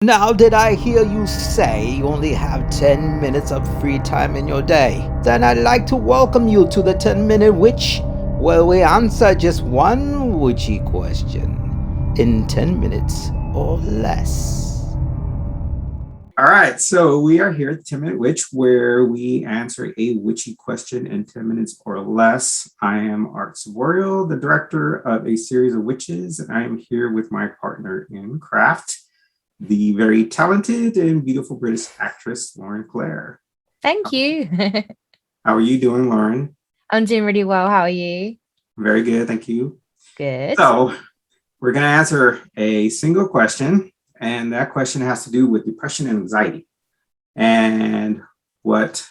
Now, did I hear you say you only have 10 minutes of free time in your day? Then I'd like to welcome you to the 10-Minute Witch, where we answer just one witchy question in 10 minutes or less. All right, so we are here at the 10-Minute Witch, where we answer a witchy question in 10 minutes or less. I am Art Saborio, the director of a series of witches, and I am here with my partner in craft, the very talented and beautiful British actress, Lauren Clare. Thank you. How are you doing, Lauren? I'm doing really well. How are you? Very good, thank you. Good. So, we're going to answer a single question, and that question has to do with depression and anxiety. And what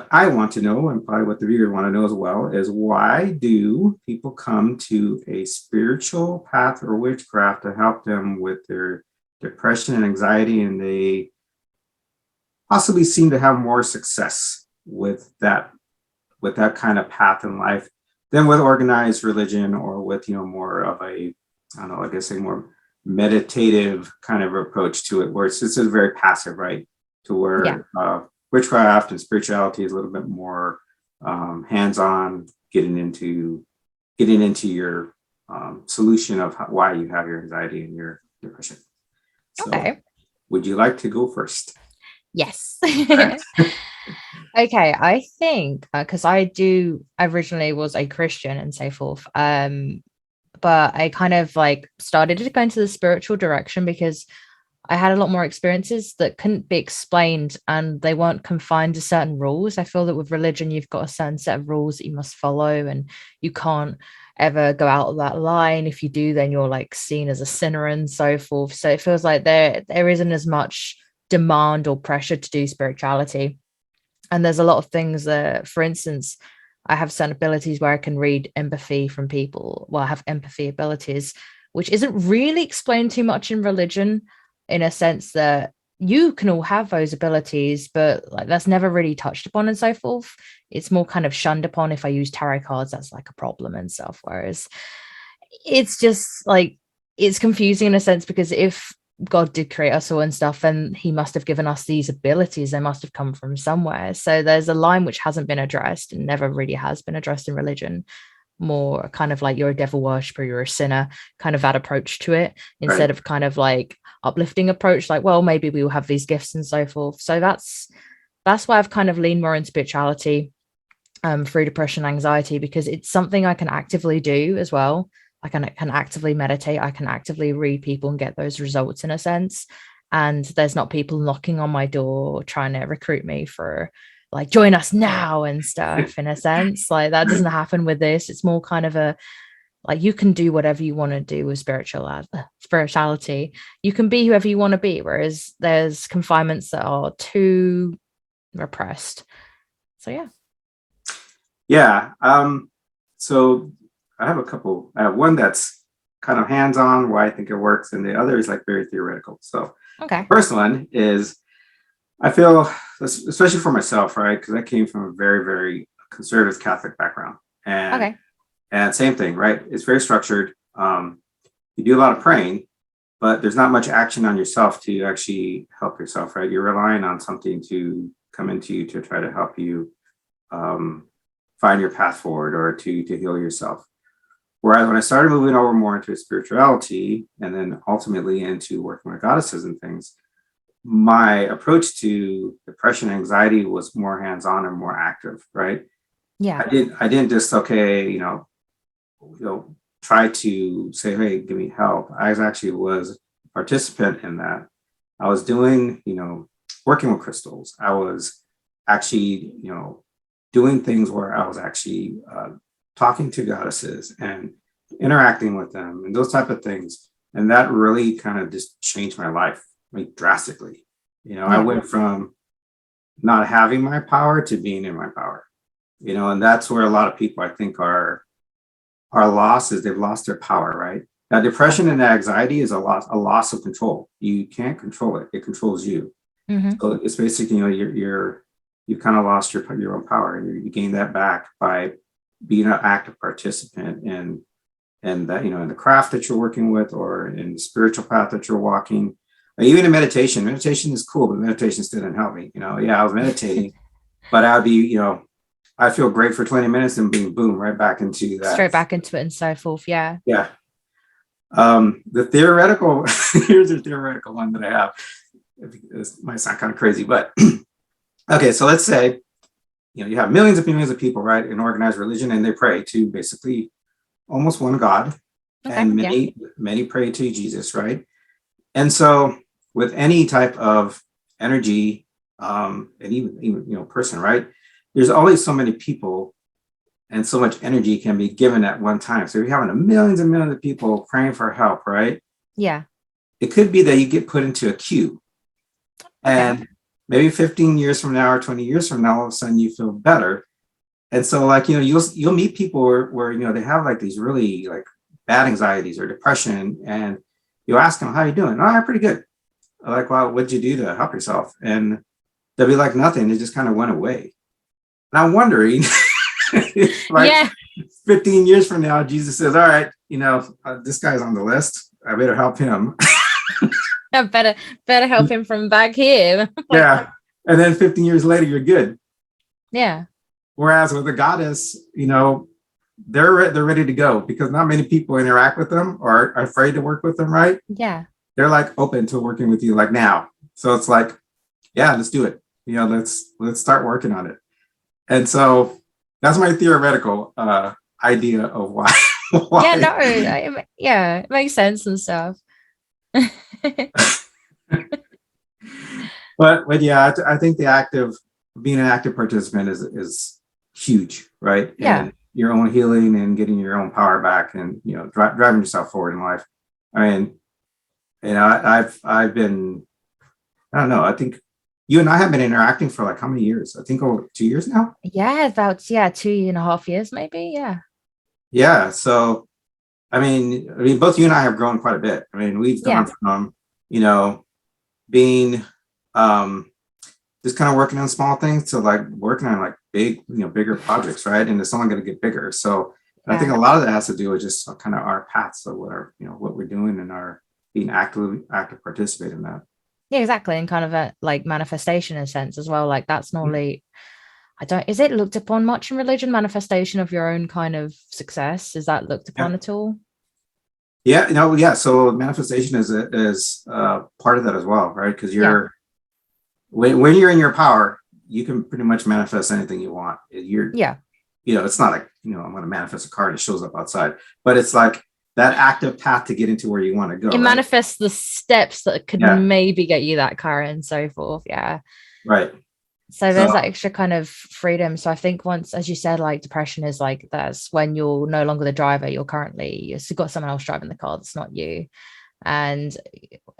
I want to know, and probably what the viewer want to know as well, is why do people come to a spiritual path or witchcraft to help them with their depression and anxiety, and they possibly seem to have more success with that kind of path in life than with organized religion or with more of a, I don't know, I guess a more meditative kind of approach to it, where it's just very passive, right? To where witchcraft and spirituality is a little bit more hands-on, getting into your solution of why you have your anxiety and your depression. So, Okay. would you like to go first? Yes. Okay. I think because I originally was a Christian and so forth. But I kind of started to go into the spiritual direction because I had a lot more experiences that couldn't be explained and they weren't confined to certain rules. I feel that with religion, you've got a certain set of rules that you must follow and you can't ever go out of that line. If you do, then you're seen as a sinner and so forth. So it feels like there isn't as much demand or pressure to do spirituality. And there's a lot of things that, for instance, I have certain abilities where I can read empathy from people. Well, I have empathy abilities, which isn't really explained too much in religion, in a sense that you can all have those abilities, but that's never really touched upon and so forth. It's more kind of shunned upon. If I use tarot cards, that's a problem and stuff. Whereas it's just it's confusing in a sense, because if God did create us all and stuff, and he must have given us these abilities. They must have come from somewhere. So there's a line which hasn't been addressed and never really has been addressed in religion. More kind of you're a devil worshiper, you're a sinner, kind of that approach to it, instead of kind of uplifting approach, well, maybe we will have these gifts and so forth. So that's why I've kind of leaned more in spirituality through depression, anxiety, because it's something I can actively do as well. I can actively meditate. I can actively read people and get those results in a sense. And there's not people knocking on my door trying to recruit me for join us now and stuff in a sense. That doesn't happen with this. It's more kind of a you can do whatever you want to do with spirituality. You can be whoever you want to be, whereas there's confinements that are too repressed. So yeah. So I have a couple. I have one that's kind of hands-on, why I think it works, and the other is very theoretical. So okay. The first one is, I feel, especially for myself, right? Because I came from a very, very conservative Catholic background, and same thing, right? It's very structured. You do a lot of praying, but there's not much action on yourself to actually help yourself, right? You're relying on something to come into you to try to help you find your path forward or to heal yourself. Whereas when I started moving over more into spirituality and then ultimately into working with goddesses and things, my approach to depression and anxiety was more hands-on and more active, right? Yeah. I didn't just, try to say, hey, give me help. I actually was a participant in that. I was doing, working with crystals. I was actually, doing things where I was actually talking to goddesses and interacting with them and those type of things. And that really kind of just changed my life drastically. I went from not having my power to being in my power, and that's where a lot of people, I think, are lost, is they've lost their power, right? Now, depression and anxiety is a loss of control. You can't control it. It controls you. Mm-hmm. So it's basically, you kind of lost your own power, and you gain that back by being an active participant in that, in the craft that you're working with or in the spiritual path that you're walking. Even in meditation is cool, but meditation still didn't help me. I was meditating, but I'd be, I feel great for 20 minutes and boom, right back into that. Straight back into it and so forth. Yeah. Yeah. The theoretical, here's a theoretical one that I have. This might sound kind of crazy, but okay. So let's say, you have millions of people, right, in organized religion, and they pray to basically almost one God, and many pray to Jesus, right? And so with any type of energy, and even person, right, there's always so many people and so much energy can be given at one time. So you're having millions and millions of people praying for help, right? Yeah. It could be that you get put into a queue, and maybe 15 years from now or 20 years from now, all of a sudden you feel better. And so you'll meet people where they have like these really like bad anxieties or depression, and you ask them, how you doing? Oh, I'm pretty good. I'm like, well, what'd you do to help yourself? And they'll be like, nothing. It just kind of went away. And I'm wondering, 15 years from now, Jesus says, all right, this guy's on the list. I better help him. I better help him from back here. Yeah. And then 15 years later, you're good. Yeah. Whereas with the goddess, they're ready to go because not many people interact with them or are afraid to work with them, right? Yeah. They're like open to working with you like now. So it's like, yeah, let's do it. Let's start working on it. And so that's my theoretical idea of why. It makes sense and stuff. but yeah, I think being an active participant is huge, right? Yeah. And your own healing and getting your own power back, and driving yourself forward in life. I mean, I've been, I don't know. I think you and I have been interacting for like how many years? I think over 2 years now. Yeah, about 2.5 years, maybe. Yeah. Yeah. So, I mean, both you and I have grown quite a bit. I mean, we've gone from, being just kind of working on small things to like working on like bigger projects, right? And it's only going to get bigger. So I think a lot of that has to do with just kind of our paths of what we're doing and our being active participate in that. Yeah, exactly. And kind of a like manifestation in a sense as well. Like that's normally, is it looked upon much in religion, manifestation of your own kind of success? Is that looked upon at all? Yeah. So manifestation is part of that as well, right? Because when you're in your power, you can pretty much manifest anything you want. It's not like, I'm going to manifest a car and it shows up outside, but it's like that active path to get into where you want to go. It manifests the steps that could maybe get you that car and so forth. Yeah. Right. So there's that extra kind of freedom. So I think once, as you said, like depression is like, that's when you're no longer the driver. You've got someone else driving the car that's not you. And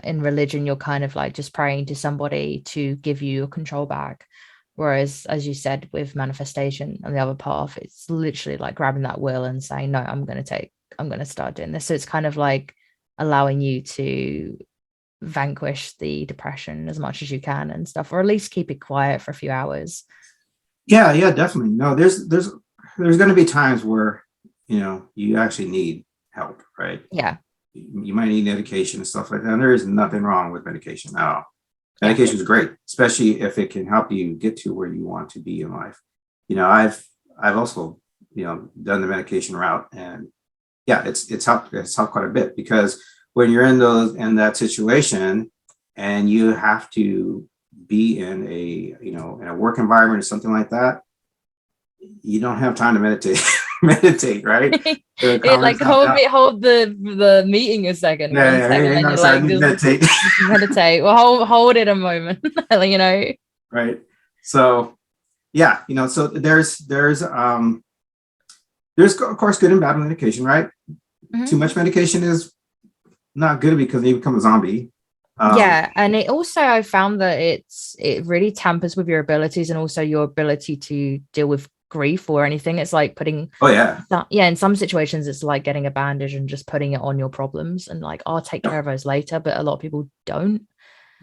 in religion, you're kind of like just praying to somebody to give you your control back. Whereas, as you said, with manifestation on the other path, it's literally like grabbing that wheel and saying, no, I'm going to start doing this. So it's kind of like allowing you to vanquish the depression as much as you can and stuff, or at least keep it quiet for a few hours. Yeah, definitely. No, there's going to be times where, you actually need help, right? Yeah. You might need medication and stuff like that. And there is nothing wrong with medication at all. Medication is great, especially if it can help you get to where you want to be in life. I've also, done the medication route, and it's helped quite a bit, because when you're in that situation and you have to be in a work environment or something like that, you don't have time to meditate, right? Like hold the meeting a second. Meditate. Meditate. Well, hold it a moment. Right. So so there's of course good and bad medication, right? Mm-hmm. Too much medication is not good because you become a zombie. And it also, I found that it really tampers with your abilities and also your ability to deal with grief or anything. It's like putting in some situations it's like getting a bandage and just putting it on your problems and like, I'll take care of those later, but a lot of people don't.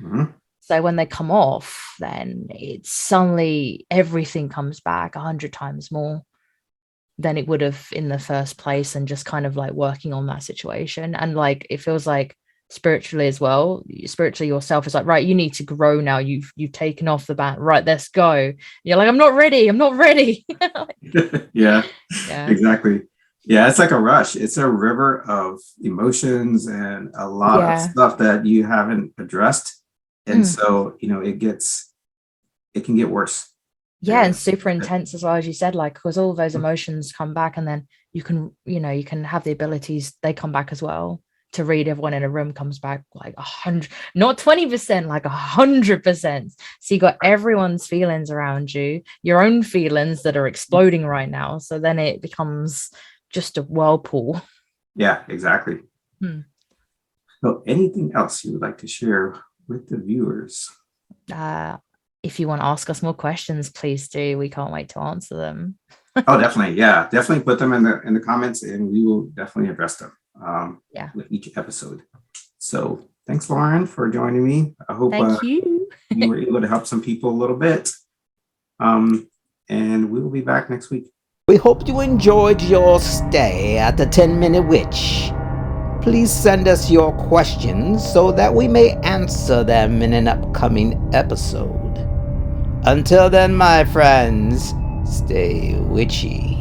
Mm-hmm. So when they come off, then it's suddenly everything comes back 100 times more than it would have in the first place, and just kind of like working on that situation. And like it feels like spiritually as well. Spiritually yourself is like, right, you need to grow now. You've taken off the bat. Right, let's go. You're like, I'm not ready. Yeah, Yeah. exactly. Yeah, it's like a rush. It's a river of emotions and a lot of Yeah. stuff that you haven't addressed. And Mm. so, it can get worse. Yeah, and super intense as well, as you said, like, because all of those emotions come back, and then you can have the abilities, they come back as well. To read everyone in a room comes back like 100, not 20%, like 100%. So you got everyone's feelings around you, your own feelings that are exploding right now. So then it becomes just a whirlpool. Yeah, exactly. Hmm. So anything else you would like to share with the viewers? If you want to ask us more questions, please do. We can't wait to answer them. Oh, definitely. Yeah, definitely put them in the comments, and we will definitely address them Yeah. with each episode. So thanks, Lauren, for joining me. I hope Thank you. you were able to help some people a little bit. And we will be back next week. We hope you enjoyed your stay at the 10-Minute Witch. Please send us your questions so that we may answer them in an upcoming episode. Until then, my friends, stay witchy.